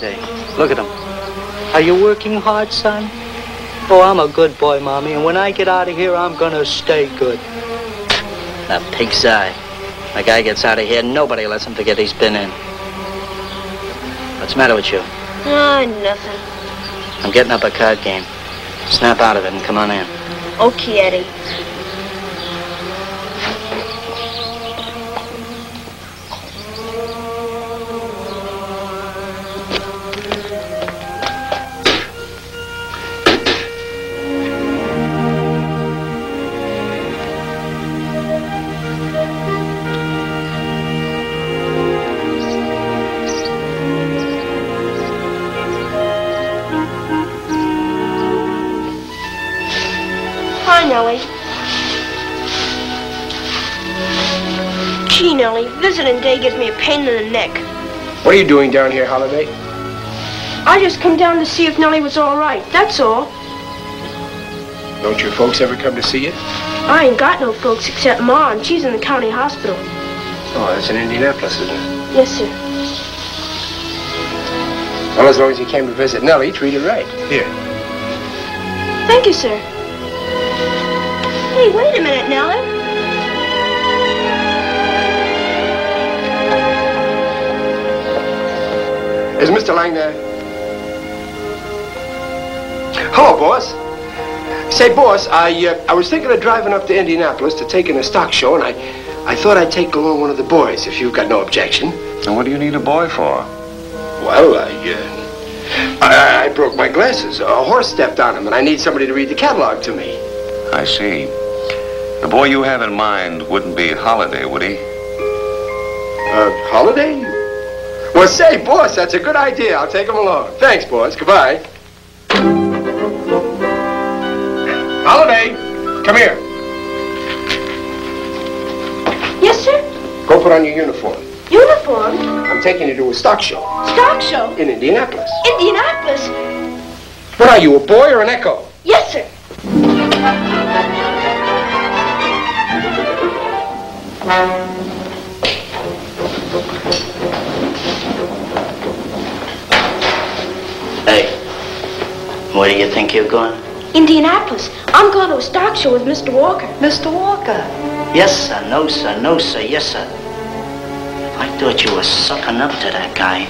Look at him. Are you working hard, son? Oh, I'm a good boy, Mommy, and when I get out of here, I'm gonna stay good. That pig's eye. The guy gets out of here, nobody lets him forget he's been in. What's the matter with you? Nothing. I'm getting up a card game. Snap out of it and come on in. Okay, Eddie. Nellie. Gee, Nellie, visiting day gives me a pain in the neck. What are you doing down here, Holiday? I just come down to see if Nellie was all right, that's all. Don't your folks ever come to see you? I ain't got no folks except Ma, and she's in the county hospital. Oh, that's in Indianapolis, isn't it? Yes, sir. Well, as long as you came to visit Nellie, treat her right. Here. Thank you, sir. Hey, wait a minute, Nellie. Is Mr. Lang there? Hello, boss. Say, boss, I was thinking of driving up to Indianapolis to take in a stock show, and I thought I'd take along one of the boys, if you've got no objection. And what do you need a boy for? Well, I broke my glasses. A horse stepped on them, and I need somebody to read the catalog to me. I see. The boy you have in mind wouldn't be Holiday, would he? Holiday? Well, say, boss, that's a good idea. I'll take him along. Thanks, boss. Goodbye. Holiday, come here. Yes, sir? Go put on your uniform. Uniform? I'm taking you to a stock show. Stock show? In Indianapolis. Indianapolis? What are you, a boy or an echo? Yes, sir. Hey, where do you think you're going? Indianapolis. I'm going to a stock show with Mr. Walker. Mr. Walker? Yes, sir, no, sir, no, sir, yes, sir. I thought you were sucking up to that guy.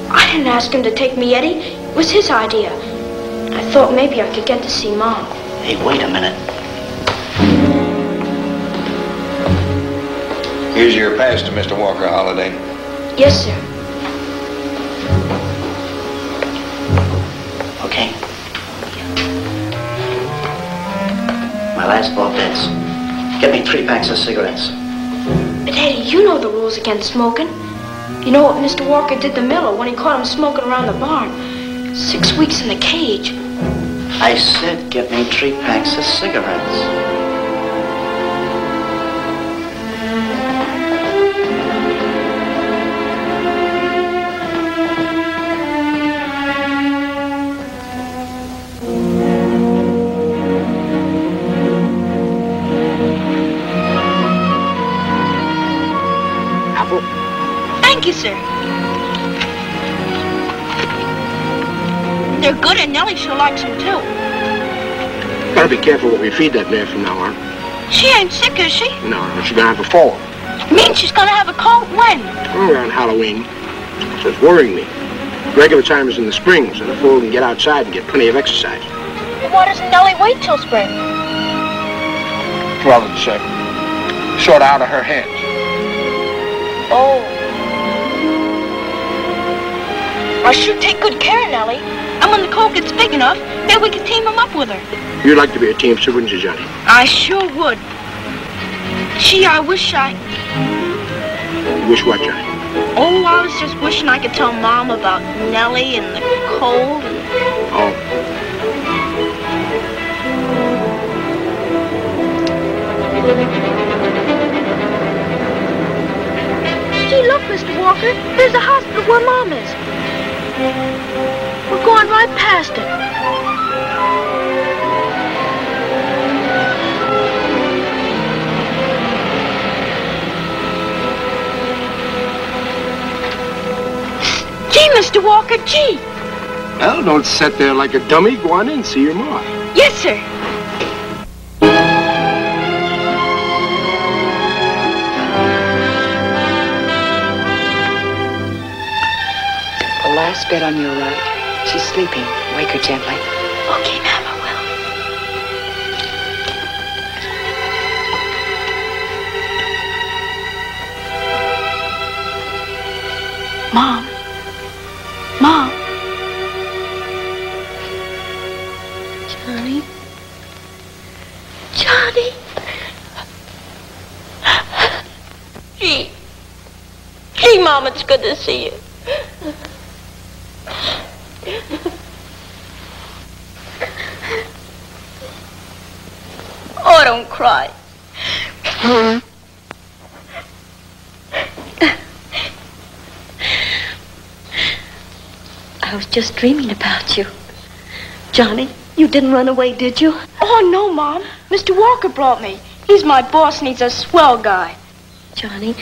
I didn't ask him to take me, Eddie. It was his idea. I thought maybe I could get to see Mom. Hey, wait a minute. Here's your pass to Mr. Walker, Holiday. Yes, sir. Okay. My last 4 bits. Get me 3 packs of cigarettes. But Eddie, you know the rules against smoking. You know what Mr. Walker did to Miller when he caught him smoking around the barn? 6 weeks in the cage. I said get me 3 packs of cigarettes. Thank you, sir. They're good, and Nellie sure likes them, too. Gotta be careful what we feed that mare from now on. She ain't sick, is she? No, she's gonna have a fall. Means she's gonna have a cold when? Around Halloween. So it's worrying me. Regular time is in the spring, so the foal can get outside and get plenty of exercise. Well, why doesn't Nellie wait till spring? Well, it's sort of out of her hands. Oh. I should take good care of Nellie. And when the colt gets big enough, then we can team him up with her. You'd like to be a teamster, wouldn't you, Johnny? I sure would. Gee, I wish I... You wish what, Johnny? Oh, I was just wishing I could tell Mom about Nellie and the colt. Oh. Gee, look, Mr. Walker. There's the hospital where Mom is. We're going right past it. Gee, Mr. Walker, gee. Well, don't sit there like a dummy. Go on in, see your ma. Yes, sir. The last bed on your right. She's sleeping. Wake her gently. Okay, ma'am, I will. Mom. Mom. Johnny. Johnny. Gee. Gee, Mom, it's good to see you. Oh, don't cry. I was just dreaming about you. Johnny, you didn't run away, did you? Oh, no, Mom. Mr. Walker brought me. He's my boss and he's a swell guy. Johnny,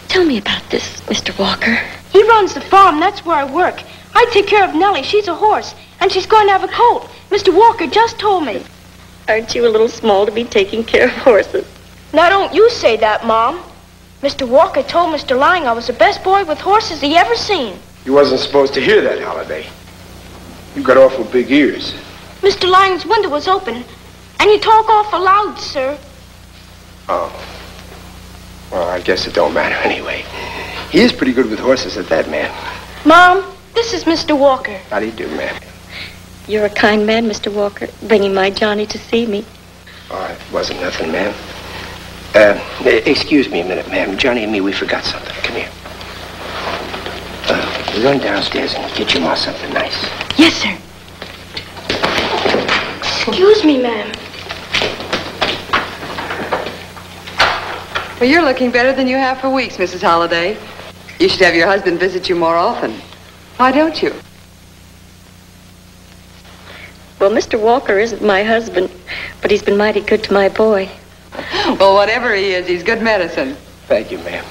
tell me about this, Mr. Walker. He runs the farm. That's where I work. I take care of Nellie. She's a horse, and she's going to have a colt. Mr. Walker just told me. Aren't you a little small to be taking care of horses? Now, don't you say that, Mom. Mr. Walker told Mr. Lang I was the best boy with horses he ever seen. You wasn't supposed to hear that, Holiday. You got awful big ears. Mr. Lang's window was open, and you talk awful loud, sir. Oh. Well, I guess it don't matter anyway. He is pretty good with horses at that, man. Mom, this is Mr. Walker. How do you do, ma'am? You're a kind man, Mr. Walker, bringing my Johnny to see me. Oh, it wasn't nothing, ma'am. Excuse me a minute, ma'am. Johnny and me, we forgot something. Come here. Run downstairs and get your ma something nice. Yes, sir. Excuse me, ma'am. Well, you're looking better than you have for weeks, Mrs. Holliday. You should have your husband visit you more often. Why don't you? Well, Mr. Walker isn't my husband, but he's been mighty good to my boy. Well, whatever he is, he's good medicine. Thank you, ma'am.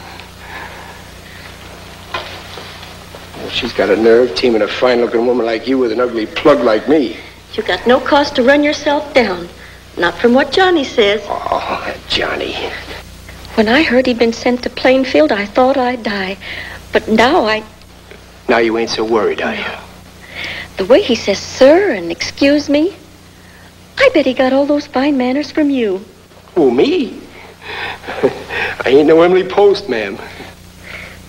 Well, she's got a nerve teaming a fine-looking woman like you with an ugly plug like me. You got no cause to run yourself down. Not from what Johnny says. Oh, Johnny. When I heard he'd been sent to Plainfield, I thought I'd die. But now Now you ain't so worried, are you? The way he says sir and excuse me, I bet he got all those fine manners from you. Who, me? I ain't no Emily Post, ma'am.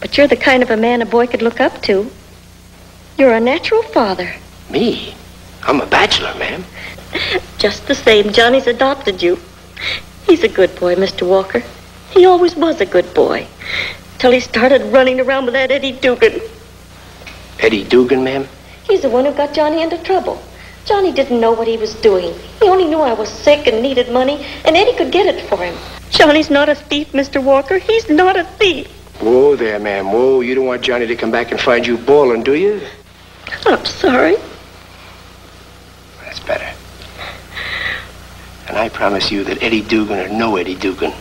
But you're the kind of a man a boy could look up to. You're a natural father. Me? I'm a bachelor, ma'am. Just the same, Johnny's adopted you. He's a good boy, Mr. Walker. He always was a good boy. Till he started running around with that Eddie Dugan. Eddie Dugan, ma'am? He's the one who got Johnny into trouble. Johnny didn't know what he was doing. He only knew I was sick and needed money, and Eddie could get it for him. Johnny's not a thief, Mr. Walker. He's not a thief. Whoa there, ma'am. Whoa, you don't want Johnny to come back and find you bawling, do you? I'm sorry. That's better. And I promise you that Eddie Dugan or no Eddie Dugan,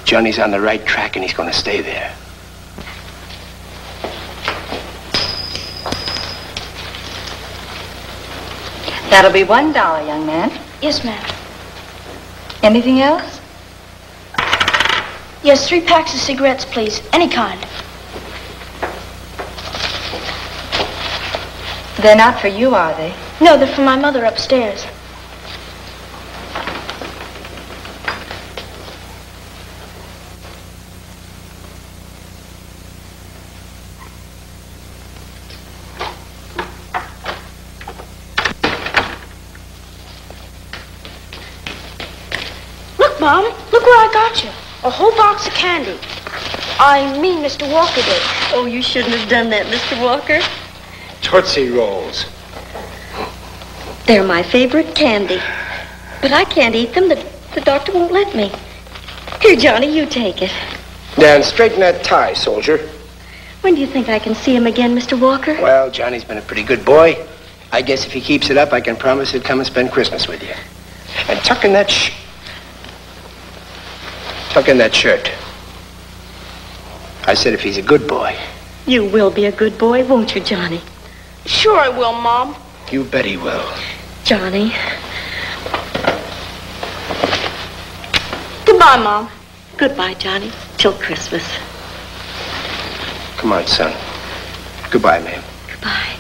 Johnny's on the right track and he's going to stay there. That'll be $1, young man. Yes, ma'am. Anything else? Yes, 3 packs of cigarettes, please. Any kind. They're not for you, are they? No, they're for my mother upstairs. Look, Mom. Look where I got you. A whole box of candy. I mean, Mr. Walker did. Oh, you shouldn't have done that, Mr. Walker. Tootsie Rolls. They're my favorite candy. But I can't eat them. The doctor won't let me. Here, Johnny, you take it. Dan, straighten that tie, soldier. When do you think I can see him again, Mr. Walker? Well, Johnny's been a pretty good boy. I guess if he keeps it up, I can promise he'll come and spend Christmas with you. And tuck in that shirt. I said if he's a good boy. You will be a good boy, won't you, Johnny? Sure I will, Mom. You bet he will. Johnny. Goodbye, Mom. Goodbye, Johnny. Till Christmas. Come on, son. Goodbye, ma'am. Goodbye.